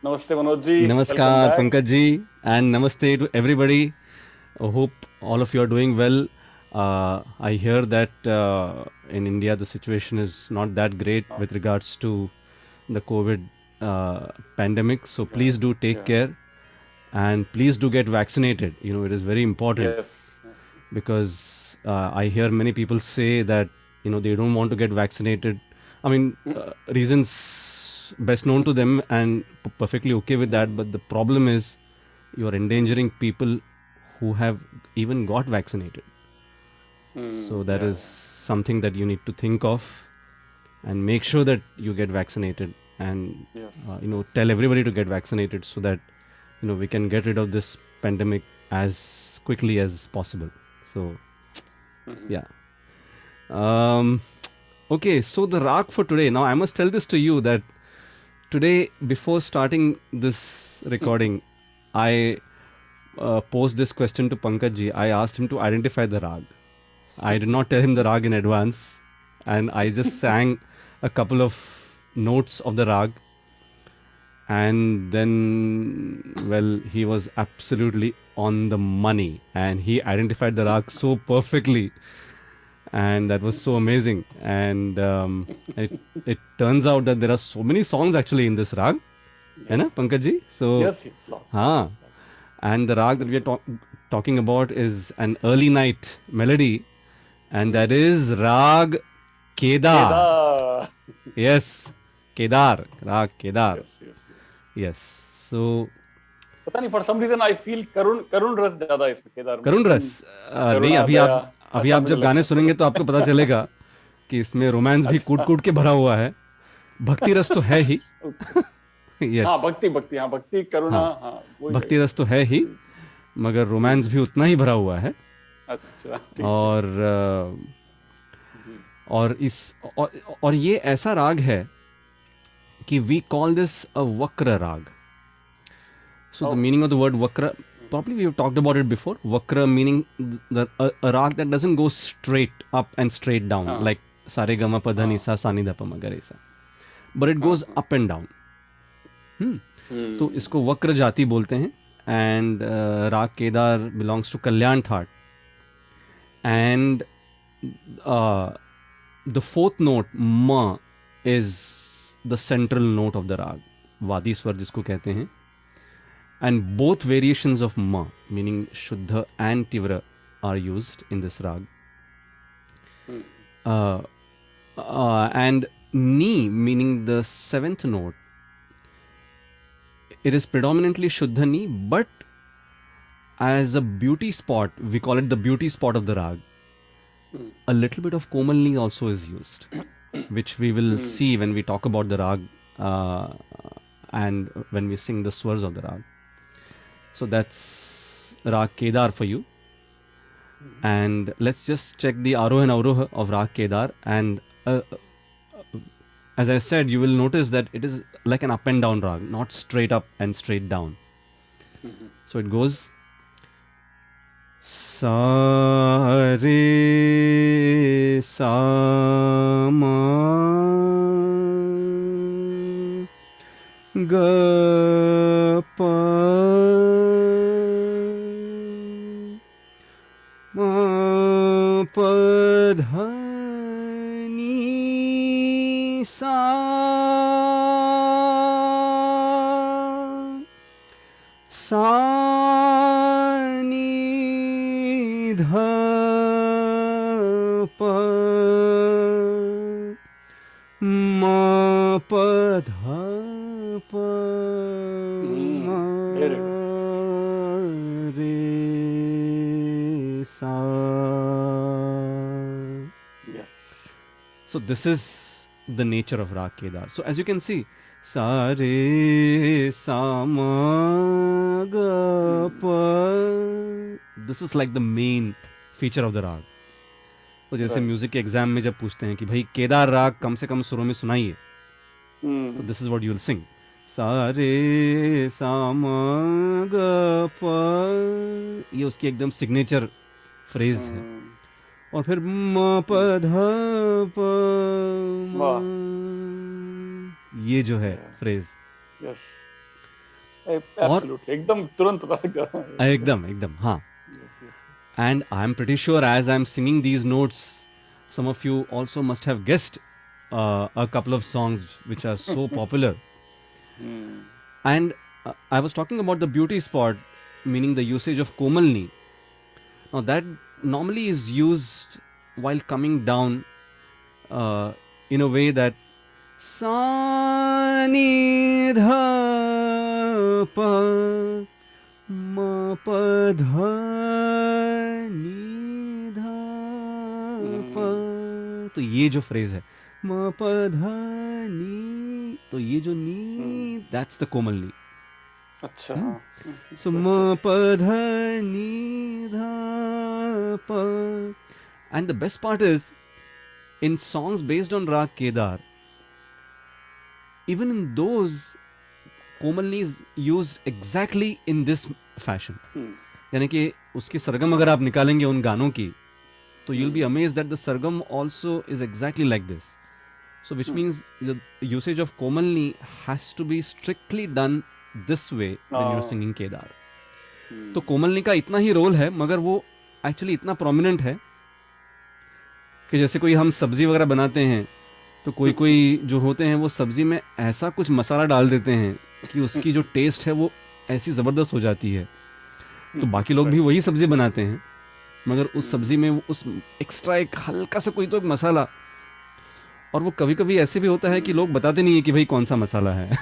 नमस्ते Manoj ji. Welcome Namaskar, back. Pankaj ji, and namaste to everybody. I hope all of you are doing well. I hear that in India the situation is not that great हाँ, with regards to the COVID pandemic. So या please do take या care and please do get vaccinated. It is very important yes. because I hear many people say that they don't want to get vaccinated. I mean, reasons best known to them and perfectly okay with that. But the problem is you are endangering people who have even got vaccinated. So that या is something that you need to think of and make sure that you get vaccinated and yes. tell everybody to get vaccinated so that we can get rid of this pandemic as quickly as possible. So yeah. Um, okay, so the rag for today. Now I must tell this to you that today, before starting this recording, I posed this question to Pankaj ji. I asked him to identify the rag. I did not tell him the rag in advance, and I just sang a couple of notes of the rag, and then, well, he was absolutely on the money, and he identified the rag so perfectly, and that was so amazing. And it turns out that there are so many songs actually in this rag, है yes ना Pankaj ji? So yes yes, lots हाँ, lots lots. and the rag that we are talking about is an early night melody, and that is Rag Kedar. Kedar. Yes, Kedar, Rag Kedar. Yes yes yes. Yes. So पता नहीं, for some reason I feel करुण करुण रस ज्यादा है इसमें, केदार में करुण एकदम। रस नहीं, करुणा अभी दया आप अभी ऐसा आप मुझे जब गाने लगता है सुनेंगे थोड़ा। तो आपको पता चलेगा कि इसमें रोमांस भी कूट अच्छा। कूट के भरा हुआ है. भक्ति रस तो है ही. ओके। यस. हाँ, भक्ति भक्ति, हाँ भक्ति करुणा, हाँ, हाँ वही भक्ति है। रस तो है ही, मगर रोमांस भी उतना ही भरा हुआ है. अच्छा ठीक है। और जी। और इस और ये ऐसा राग है कि वी कॉल दिस अ वक्र राग. So the oh. meaning of the word vakra, probably we have talked about it before. Vakra meaning a rag that doesn't go straight up and straight down हाँ like sare gama padhani हाँ sa sani da pa magare sa, but it हाँ goes हाँ। up and down. Hmm. तो हम्म। इसको वक्र जाति बोलते हैं. And राग Kedar belongs to Kalyan That, and uh, the fourth note ma is the central note of the rag, वादी स्वर जिसको कहते हैं. And both variations of ma, meaning Shuddha and Tivra, are used in this rag. Hmm. Uh, and Ni, meaning the seventh note, it is predominantly Shuddha Ni, but as a beauty spot, we call it the beauty spot of the rag. Hmm. A little bit of Komal Ni also is used, which we will hmm. see when we talk about the rag uh, and when we sing the swars of the rag. So that's Rag Kedar for you. And let's just check the Aroha and Avroha of Rag Kedar. And as I said, you will notice that it is like an up and down rag, not straight up and straight down. Hmm. So it goes sa re sa ma ga pa ma pa dha ni sa sa ni dha pa ma pa dha pa ma very good. re sa. Yes. So this is the nature of Rag Kedar. So as you can see, sa re sa ma ga pa. This is like the main feature of the rag. तो जैसे right. Music के exam में जब पूछते हैं कि भाई केदार राग कम से कम सुरों में सुनाइए, तो hmm. This is what you will sing. सा रे सा म ग प, ये उसकी एकदम सिग्नेचर फ्रेज है. हम्म। और फिर म प ध प वाह। म, ये जो है फ्रेज, यस। Absolutely, एकदम तुरंत पता लग जाता है. एकदम हाँ. Yes, yes. And I'm pretty sure as I'm singing these notes, some of you also must have guessed a couple of songs which are so popular. Hmm. And I was talking about the beauty spot, meaning the usage of Komalni. Now that normally is used while coming down in a way that sa ni dha pa ma pa dha ni dha pa. तो ये जो phrase है ma pa dha ni, तो ये जो नी, that's the Komalni. अच्छा. हाँ. So ma pa dha ni dha pa. And the best part is, in songs based on Rag Kedar, even in those, Komalni is used exactly in this fashion. यानी कि उसकी सरगम अगर आप निकालेंगे उन गानों की, तो you'll be amazed that the sargam also is exactly like this. So which means the usage of Komalni has to be strictly done this way when you're singing Kedar. तो कोमलनी का इतना ही रोल है, मगर वो एक्चुअली इतना prominent है कि जैसे कोई हम सब्जी वगैरह बनाते हैं तो कोई कोई जो होते हैं वो सब्जी में ऐसा कुछ मसाला डाल देते हैं कि उसकी जो टेस्ट है वो ऐसी ज़बरदस्त हो जाती है. तो बाकी लोग भी वही सब्जी बनाते हैं, मगर उस सब्जी में उस एक्स्ट्रा एक हल्का सा कोई तो एक मसाला, और वो कभी कभी ऐसे भी होता है कि लोग बताते नहीं है कि भाई कौन सा मसाला है.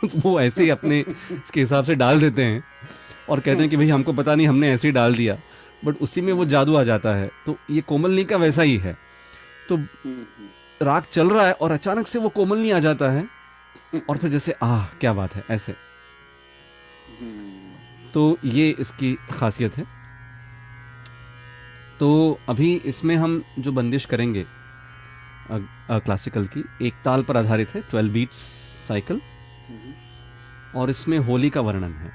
तो वो ऐसे ही अपने इसके हिसाब से डाल देते हैं और कहते हैं कि भाई हमको पता नहीं, हमने ऐसे ही डाल दिया, बट उसी में वो जादू आ जाता है. तो ये कोमलनी का वैसा ही है. तो राग चल रहा है और अचानक से वो कोमलनी आ जाता है और फिर जैसे क्या बात है, ऐसे. तो ये इसकी खासियत है. तो अभी इसमें हम जो बंदिश करेंगे क्लासिकल की, एक ताल पर आधारित है, 12 बीट्स साइकिल, और इसमें होली का वर्णन है.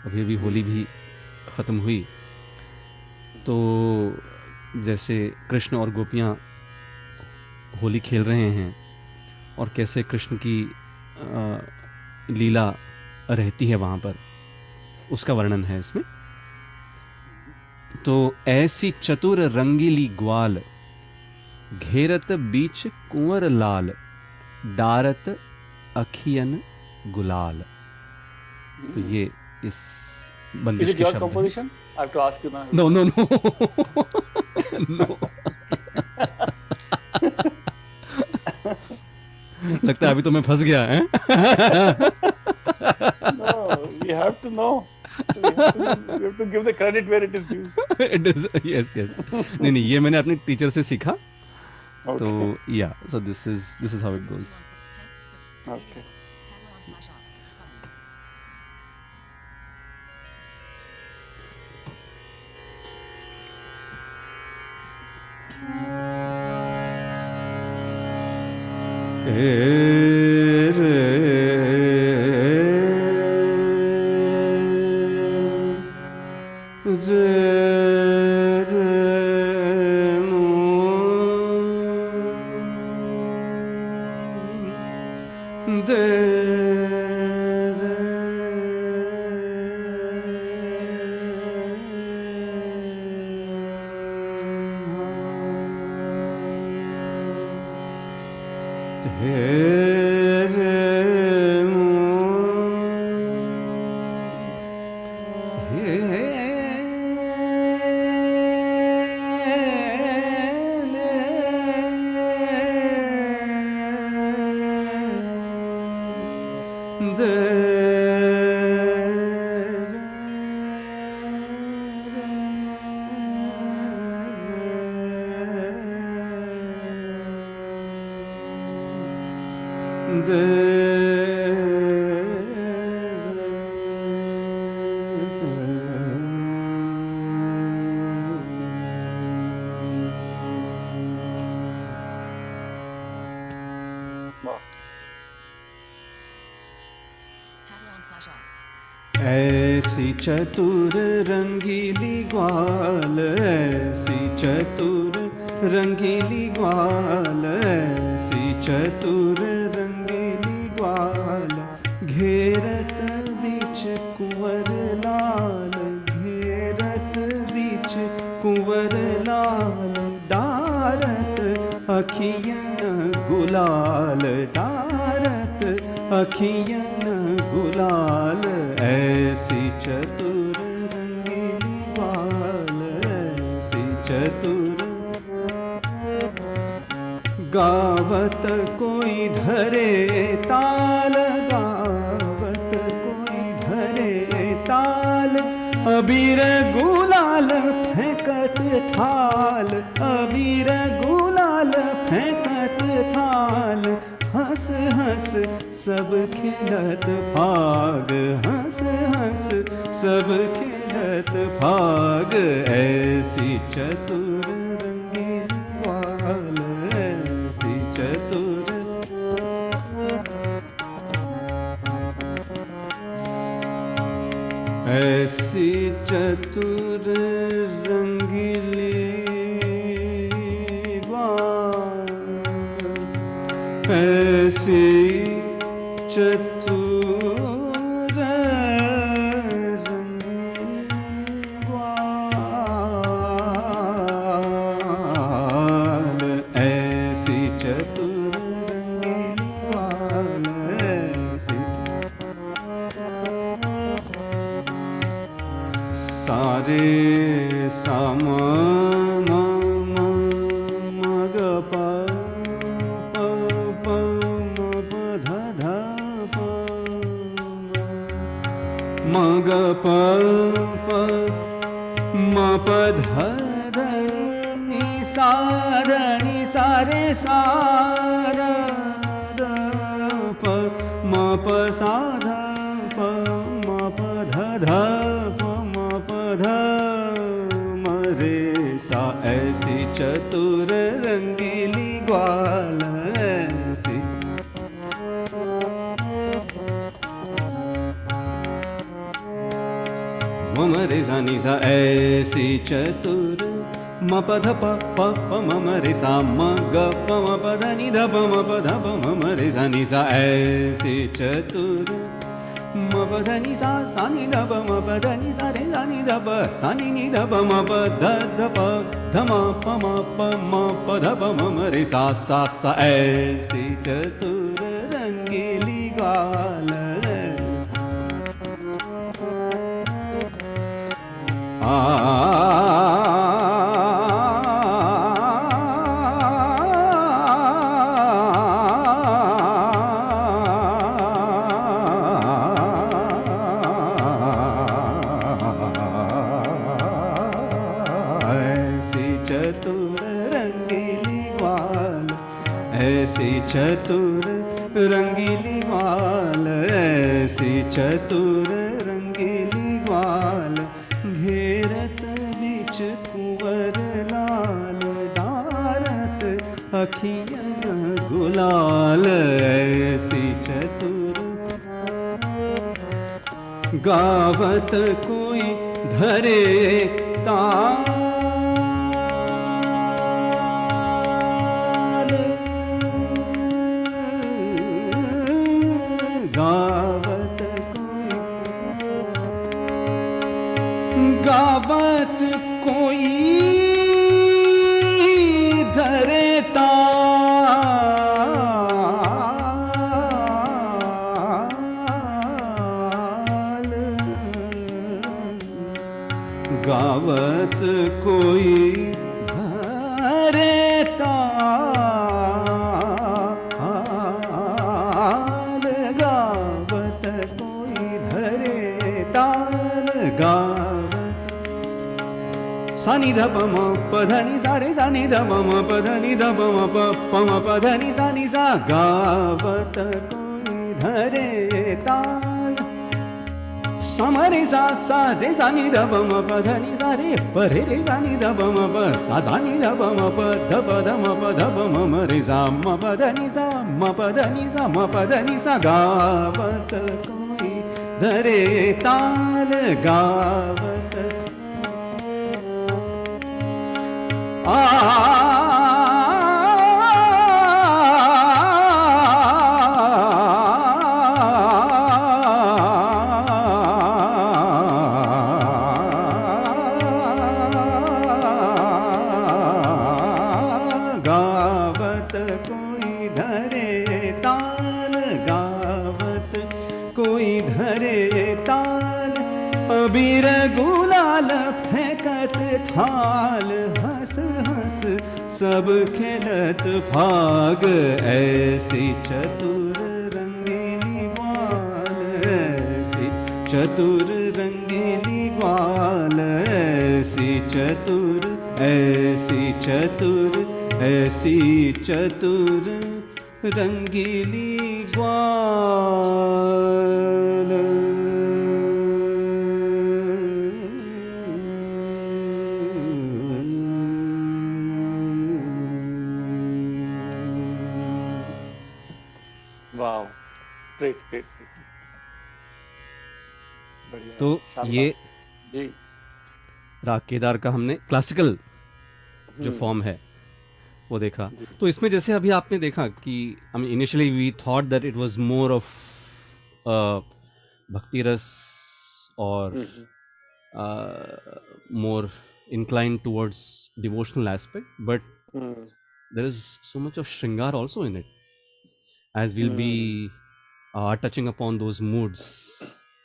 अभी अभी होली भी ख़त्म हुई, तो जैसे कृष्ण और गोपियाँ होली खेल रहे हैं और कैसे कृष्ण की लीला रहती है वहाँ पर, उसका वर्णन है इसमें. तो ऐसी चतुर रंगीली ग्वाल, घेरत बीच कुंवर लाल, डारत अखियन गुलाल. तो ये इस बंदिश के शब्द composition? I have to ask you now. No. No. लगता है अभी तो मैं फंस गया है. No, we have to know. We have to give the credit where it is due. It is, yes. नहीं, ये मैंने अपने टीचर से सीखा. Okay. तो so this is how it goes. Okay. ऐसी चतुर रंगीली ग्वाल, ऐसी चतुर रंगीली ग्वाल, ऐसी चतुर रंगीली ग्वाल, घेरत बीच अखियन गुलाल डारत, अखियन गुलाल, ऐसी चतुर रंगीली ग्वाल, ऐसी चतुर। गावत कोई धरे ताल, गावत कोई धरे ताल, अबीर गुलाल फेंकत थाल, अबीर गुलाल फेंकत थाल, हंस हंस सब खेलत भाग, हंस हंस सब खेलत भाग, ऐसी चतुर रंगीली ग्वाल, ऐसी चतुर। ऐसी चतुर रंगीली ग्वाल, ऐसी चतुर रंगीली ग्वाल, ऐसी चतुर रंगीली ग्वाल, ऐसी। सारे साम मग प प म प ध ध प मग प प म प ध ध नि सा रे सा द प म प सा ध प म प ध ध प ध म रे सा, ऐसी चतुर रंगीली ग्वाल, ऐसी। म रे सा नि सा, ऐसी चतुर, म प ध प प प म रे सा, म ग प म प ध नि ध प म प ध प म रे सा नि सा, ऐसी चतुर, म प ध नि सा सा नि ध प म प ध नि सा रे सा नि ध प सा नि ध प म प ध ध प ध म प म प म प ध प म रे सा सा सा, ऐसी चतुर रंगीली ग्वाल, आ चतुर रंगीली ग्वाल, ऐसी चतुर रंगीली ग्वाल, ऐसी चतुर रंगीली ग्वाल, घेरत बीच कुंवर लाल डारत, अखियन गुलाल, ऐसी चतुर। गावत कोई धरे ताल, गावत कोई धरे ताल, गावत कोई धरे ताल, गावत कोई धरे ताल, गावत सा नि ध प म प ध नि सा रे सा नि ध प म प ध नि ध प म प प म प ध नि सा, गावत कोई धरे ताल, सम रे सा रे सा नि ध प म प ध नि सा रे प रे सा नि ध प म प सा नि ध प म प ध प ध म प ध प म रे सा म प ध नि सा म प ध नि सा म प ध नि सा, गावत कोई धरे ताल, गावत आ गावत गावत कोई धरे ताल, अबीर गुलाल फेंकत थाल, हंस हंस सब खेलत फाग, ऐसी चतुर रंगीली ग्वाल, ऐसी चतुर रंगीली ग्वाल, ऐसी चतुर, ऐसी चतुर, ऐसी चतुर रंगीली ग्वाल। Wow, great great. बढ़िया, तो शानदार। ये जी। राग केदार का हमने क्लासिकल जो फॉर्म है वो देखा। तो इसमें जैसे अभी आपने देखा कि I mean initially we thought that it was more of bhakti ras और मोर inclined towards devotional aspect, but there is so much of shringar also in it, as we'll be touching upon those moods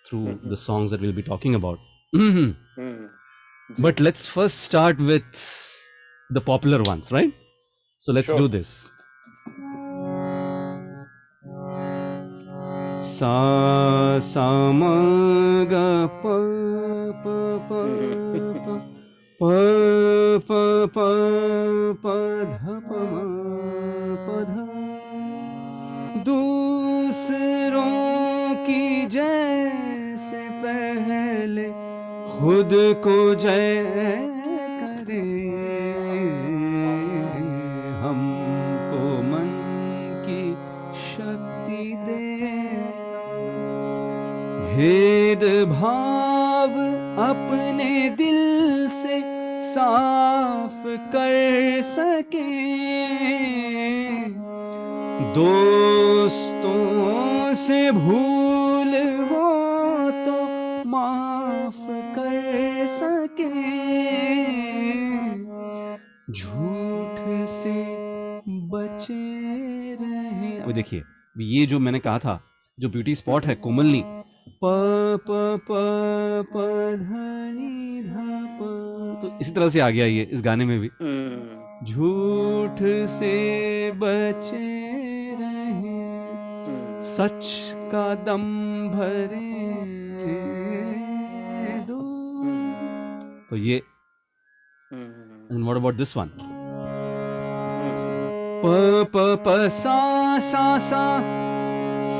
through the songs that we'll be talking about. But let's first start with the popular ones, right? So let's do this. Sa sa ma ga pa pa pa pa pa pa pa pa dha pa ma pa dha, दूसरों की जैसे पहले खुद को जय करे, हमको मन की शक्ति दे, भेद भाव अपने दिल से साफ कर सके, दोस्तों से भूल हो तो माफ कर सके, झूठ से बचे रहे। अब देखिए ये जो मैंने कहा था जो ब्यूटी स्पॉट है कोमलनी, प प प प धनी धा प, तो इसी तरह से आ गया ये इस गाने में भी। झूठ से बचे रहे, सच का दम भरे दो, तो ये। And what about this one? प प प सा सा सा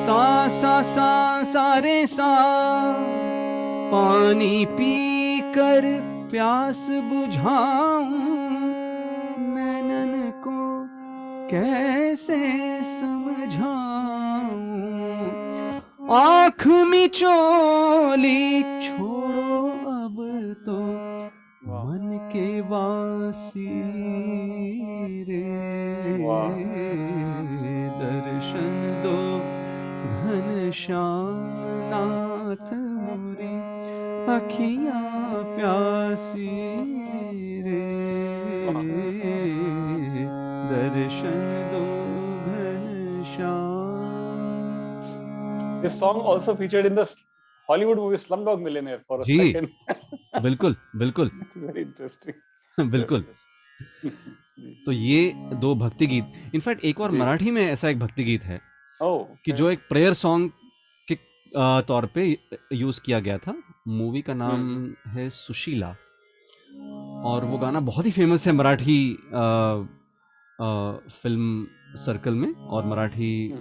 सा सा सा सा रे सा, पानी पी कर प्यास बुझाऊं, नैनन को कैसे समझाऊं, आँख मिचोली छोड़ो अब तो मन के वासी रे, दर्शन दो घनश्याम नाथ मोरी, अखियाँ प्यासी रे, दर्शन दो Ghanshyam. This song also featured in the Hollywood movie Slumdog Millionaire for a second. बिल्कुल बिल्कुल। Very interesting. बिल्कुल। तो ये दो भक्ति गीत, इनफैक्ट एक और मराठी में ऐसा एक भक्ति गीत है कि जो एक प्रेयर सॉन्ग के तौर पे यूज किया गया था। मूवी का नाम है सुशीला, और वो गाना बहुत ही फेमस है मराठी फिल्म सर्कल में, और मराठी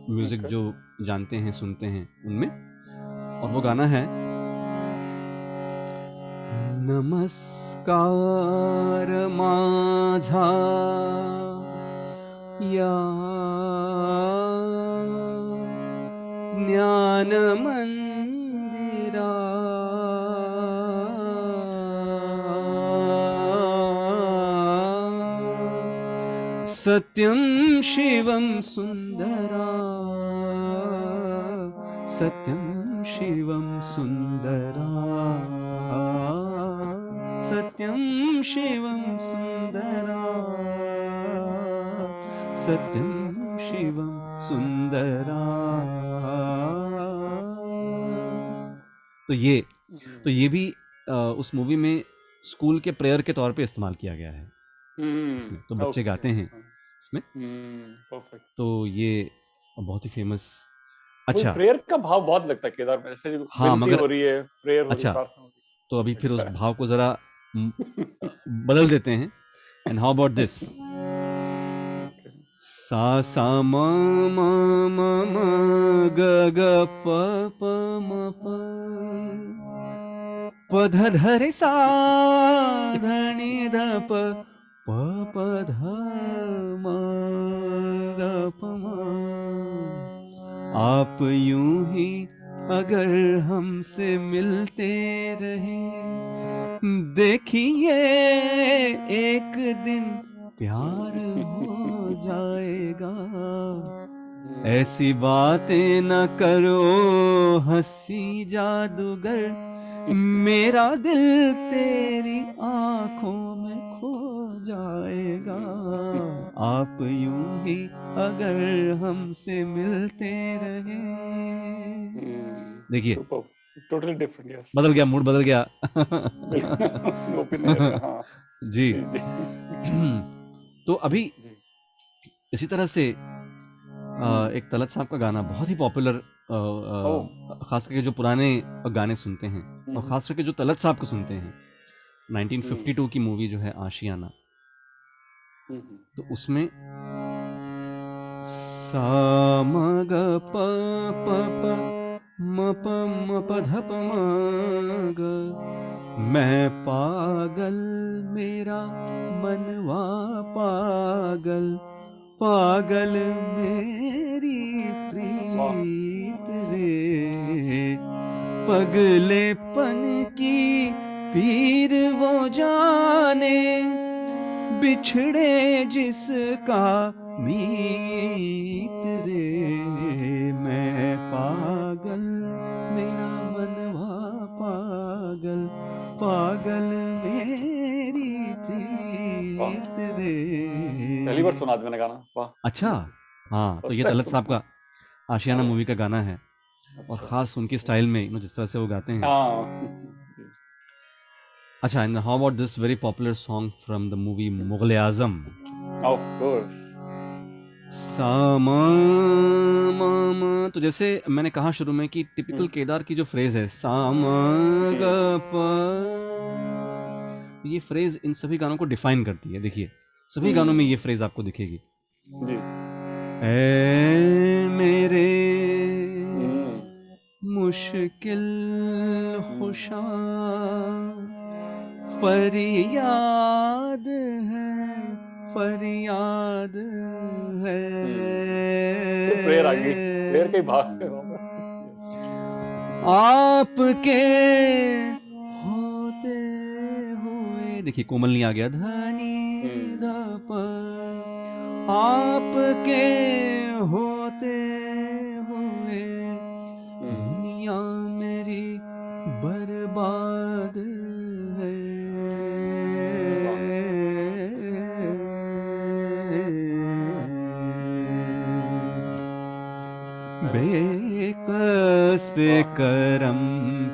म्यूजिक जो जानते हैं सुनते हैं उनमें। और वो गाना है नमस्कार माझा या ज्ञान मंदिरा, सत्यं शिवं सुंदरा, सत्यं शिवं सुंदरा, सत्यं शिवं सुंदरा, सत्यं शिवं सुंदरा। तो ये भी उस मूवी में स्कूल के प्रेयर के तौर पे इस्तेमाल किया गया है इसमें, तो बच्चे गाते हैं इसमें, परफेक्ट। तो ये बहुत ही फेमस। अच्छा, अच्छा प्रेयर का भाव बहुत लगता है केदार में, ऐसे हाँ, विनती मगर हो रही है, प्रेयर हो रही है, अच्छा प्रार्थना हो रही तो अभी फिर उस अच्छा। भाव को जरा बदल देते हैं। एंड हाउ अबाउट दिस, सा सा म म म म ग ग प प म प प ध ध रे सा ध नि ध प प प ध म ग प म। आप यूं ही अगर हमसे मिलते रहे, देखिए एक दिन प्यार हो जाएगा। ऐसी बातें न करो हंसी जादूगर, मेरा दिल तेरी आंखों में खो जाएगा। आप यूं ही अगर हमसे मिलते रहे। देखिए टोटली डिफरेंट, यस, बदल गया, मूड बदल गया। ओपिनियन, हाँ जी। जी। तो अभी जी। इसी तरह से एक तलत साहब का गाना बहुत ही पॉपुलर, खास करके जो पुराने गाने सुनते हैं और खास करके जो तलत साहब को सुनते हैं, 1952 की मूवी जो है आशियाना, तो उसमें सा म ग प प प म प म प ध प म ग, मैं पागल मेरा मनवा पागल, पागल मेरी प्रीत रे, पगलेपन की पीर वो जाने, बिछड़े जिसका मीत रे, मैं पागल मेरा मनवा पागल, पागल मेरी प्रीत रे। पहली बार सुना मैंने गाना, वाह। अच्छा हाँ, तो ये तलत साहब का आशियाना मूवी का गाना है, और खास उनकी स्टाइल में जिस तरह से वो गाते हैं। अच्छा, and how about this very popular song from the movie Mughal Azam? Of course. सामा मामा, तो जैसे मैंने कहा शुरू में कि टिपिकल केदार की जो फ्रेज है सामा ग प, ये फ्रेज इन सभी गानों को डिफाइन करती है। देखिए सभी गानों में ये फ्रेज आपको दिखेगी जी। ऐ मेरे मुश्किल खुशा, फरियाद है, फरियाद है। प्रेयर आ गई, प्रेयर के भाग आपके होते हुए, देखिए कोमल नहीं आ गया, धनी ध प, आपके होते हुए दुनिया मेरी बर्बाद है। बेकस पे करम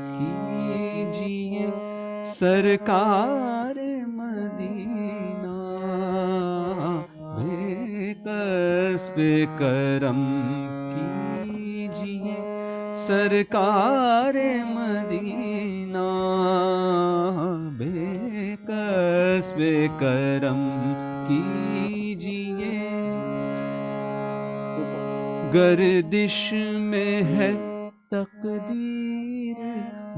कीजिए सरकार मदीना, बेकस पे करम कीजिए सरकार मदीना, बेकस पे करम कीजिए, गर्दिश में है तकदीर,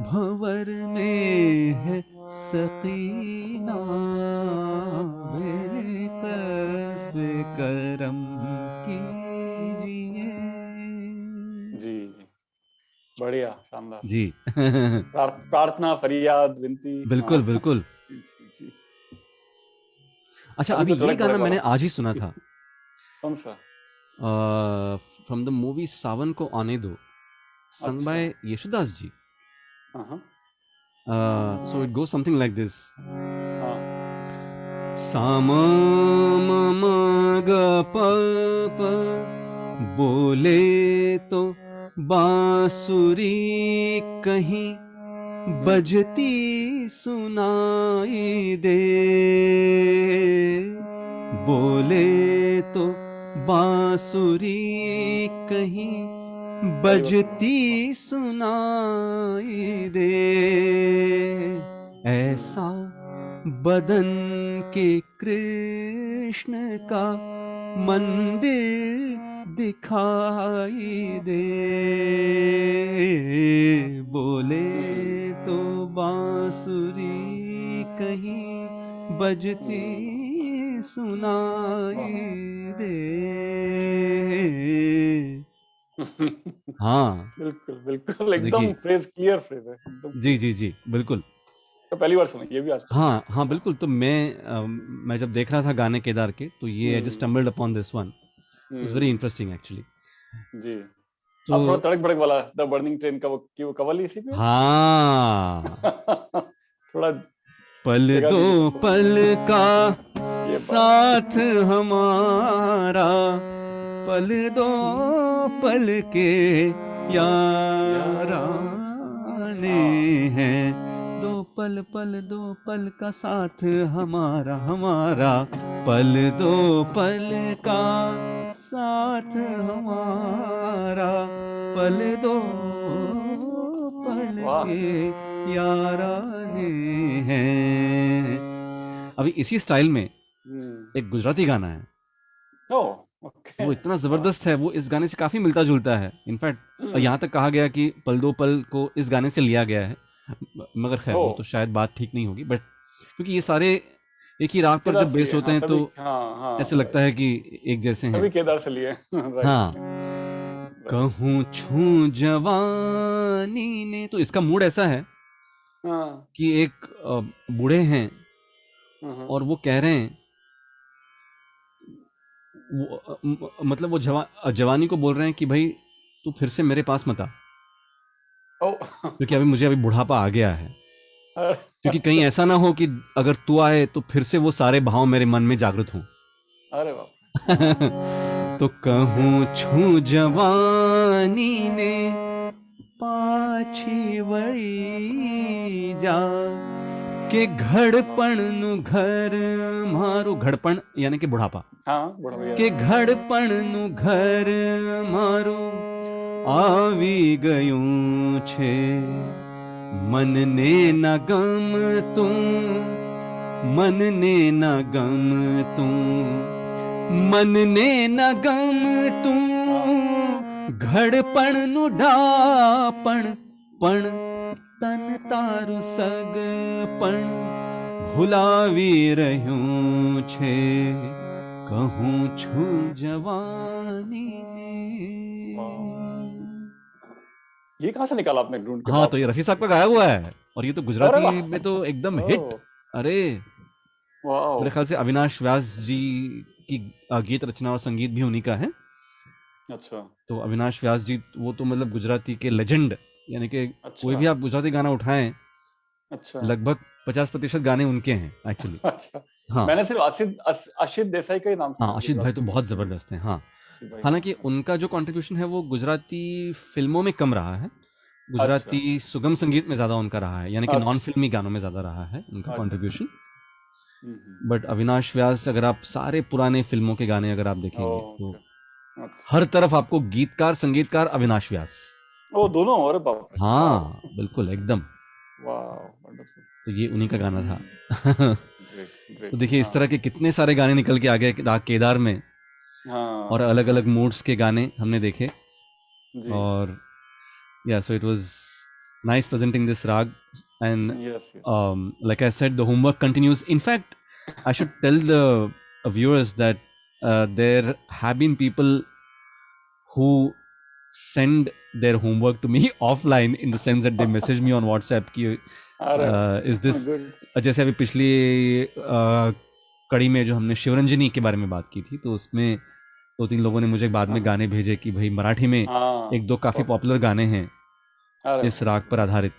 भंवर में है सकीना, बेकस पे करम कीजिए। जी बढ़िया, शानदार जी। प्रार्थना, फरियाद, विनती, बिल्कुल बिल्कुल। जी। अच्छा, अभी ये गाना मैंने आज ही सुना था। कौन सा? फ्रॉम द मूवी सावन को आने दो, sung by Yesudas ji. So it goes something like this. Sa ma ma ma ga pa pa, बोले तो बांसुरी कहीं बजती सुनाई दे, बोले तो बांसुरी कहीं बजती सुनाई दे, ऐसा बदन के कृष्ण का मंदिर दिखाई दे, बोले तो बांसुरी कहीं बजती सुनाई दे। हाँ बिल्कुल बिल्कुल, एकदम देखिए, फ्रेज, क्लियर फ्रेज है एकदम। जी जी जी बिल्कुल। तो पहली बार सुनी ये भी आज। हाँ हाँ बिल्कुल। तो मैं जब देख रहा था गाने केदार के, तो ये I just stumbled upon this one, it's very interesting actually. जी। तो आप थोड़ा तड़क भड़क वाला द बर्निंग ट्रेन का वो कव्वाली इसी पे है? हाँ, थोड़ा पल जगा दो दीजिए सबको। पल का ये बात साथ हमारा, पल दो पल के याराने हैं, दो पल का साथ हमारा, हमारा पल दो पल का साथ हमारा, पल दो पल वाह। के याराने हैं। अभी इसी स्टाइल में एक गुजराती गाना है, ओह ओके। वो इतना जबरदस्त है, वो इस गाने से काफी मिलता जुलता है। इनफैक्ट यहाँ तक कहा गया कि पल दो पल को इस गाने से लिया गया है, मगर खैर वो तो शायद बात ठीक नहीं होगी, बट क्योंकि ये सारे एक ही राग पर जब बेस्ड होते हैं तो ऐसे लगता है कि एक जैसे हैं। सभी केदार से लिए। हाँ, कहूँ छू जवानी ने, तो इसका मूड ऐसा है कि एक बूढ़े हैं और वो कह रहे हैं, मतलब वो जवानी को बोल रहे हैं कि भाई तू फिर से मेरे पास मत आ, क्योंकि अभी मुझे बुढ़ापा आ गया है, क्योंकि कहीं ऐसा ना हो कि अगर तू आए तो फिर से वो सारे भाव मेरे मन में जागृत हों। अरे बाप। तो कहूँ छू जवानी ने पाछी वળી जा, के घड़पण नु घर मारू, घड़पण यानी कि बुढ़ापा, के घड़पण नु घर मारू આવી ગયું છે, મનને ન ગમતું, મનને ન ગમતું, મનને ન ગમતું, ઘડપણનું ડાપણ પણ તન તારું સગપણ ભૂલાવી રહ્યું છે, કહું છું જવાની ને। ये कहाँ से निकाला आपने ढूंढ के? हाँ, तो ये रफी साहब का गाया हुआ है, और ये तो गुजराती में तो एकदम हिट। अरे मेरे ख्याल से अविनाश व्यास जी की गीत रचना और संगीत भी उन्हीं का है। अच्छा। तो अविनाश व्यास जी वो तो मतलब गुजराती के लेजेंड, यानी कि कोई भी आप गुजराती गाना उठाएं, अच्छा, लगभग 50% गाने उनके हैं एक्चुअली। अच्छा। हाँ, मैंने सिर्फ आशित देसाई का ही नाम सुना। हाँ, आशित भाई तो बहुत जबरदस्त हैं। हाँ, हालांकि उनका जो कंट्रीब्यूशन है वो गुजराती फिल्मों में कम रहा है, गुजराती सुगम संगीत में ज्यादा उनका रहा है, यानी कि नॉन फिल्मी गानों में ज्यादा रहा है उनका कंट्रीब्यूशन। बट अविनाश व्यास, अगर आप सारे पुराने फिल्मों के गाने अगर आप देखेंगे तो हर तरफ आपको गीतकार संगीतकार अविनाश व्यास, ओ दोनों। और बाप। हाँ बिल्कुल एकदम। तो ये उन्हीं का गाना था। तो देखिए इस तरह के कितने सारे गाने निकल के आ गए राग केदार में, और अलग अलग मूड्स के गाने हमने देखे। और yeah, so it was nice presenting this rag, and like I said, the homework continues. In fact, I should tell the viewers that there have been people who send their homework to me offline, in the sense that they message me on WhatsApp ki is this, जैसे अभी पिछली कड़ी में जो हमने शिवरंजनी के बारे में बात की थी, तो उसमें 2-3 लोगों ने मुझे बाद में गाने भेजे कि भाई मराठी में 1-2 काफी पॉपुलर गाने हैं इस राग पर आधारित,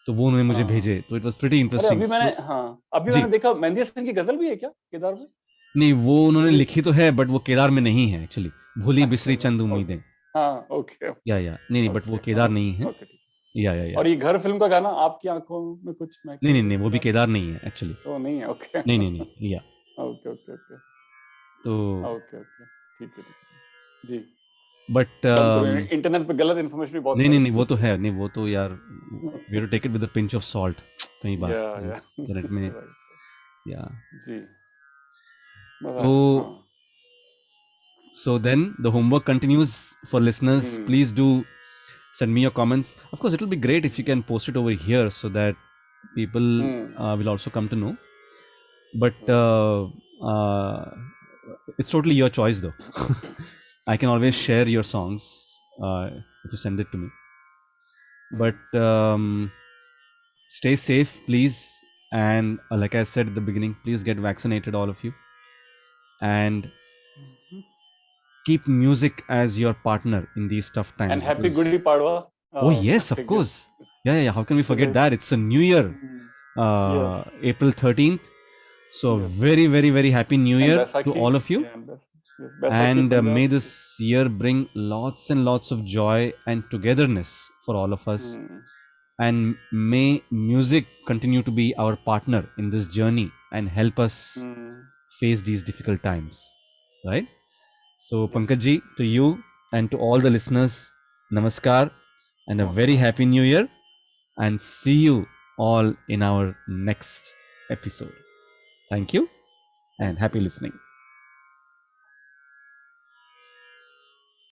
तो वो उन्होंने मुझे भेजे। तो इट वाज प्रीटी इंटरेस्टिंग। अभी मैंने देखा मेहंदी हसन की गजल भी है क्या केदार में? नहीं, वो उन्होंने लिखी तो है बट वो केदार में नहीं है एक्चुअली, भूली अच्छा, बिसरी चंद ओके। उम्मीदें। हाँ, ओके या नहीं बट वो ओके केदार नहीं है। ओके, ठीक। या और ये घर फिल्म का गाना आपकी आंखों में कुछ महके नहीं वो भी गुलजार, केदार नहीं है एक्चुअली। तो नहीं है, ओके। नहीं या ओके ओके ओके तो ओके ओके, ठीक है जी। बट बंद करो, इंटरनेट पे गलत इन्फॉर्मेशन भी बहुत नहीं फैलती वो तो है, नहीं वो तो यार we have to take it with a pinch of salt कई बार या इंटरनेट में। राइट या जी, मजा। तो हाँ। so then the homework continues for listeners. Please do send me your comments. Of course, it will be great if you can post it over here so that people will also come to know. But it's totally your choice, though. I can always share your songs if you send it to me. But stay safe, please. And like I said at the beginning, please get vaccinated, all of you. And keep music as your partner in these tough times. And happy because- Gudi Padwa. Oh yes, of I guess. course. Yeah. How can we forget Today. that? It's a new year, Yes. April 13th. So Yes. very, very, very happy New And Year Baisakhi. to all of you. Yeah, and Baisakhi, And Punjab. may this year bring lots and lots of joy and togetherness for all of us. And may music continue to be our partner in this journey and help us face these difficult times. Right? So, Pankaj ji, to you and to all the listeners, namaskar and a very happy new year, and see you all in our next episode. Thank you and happy listening.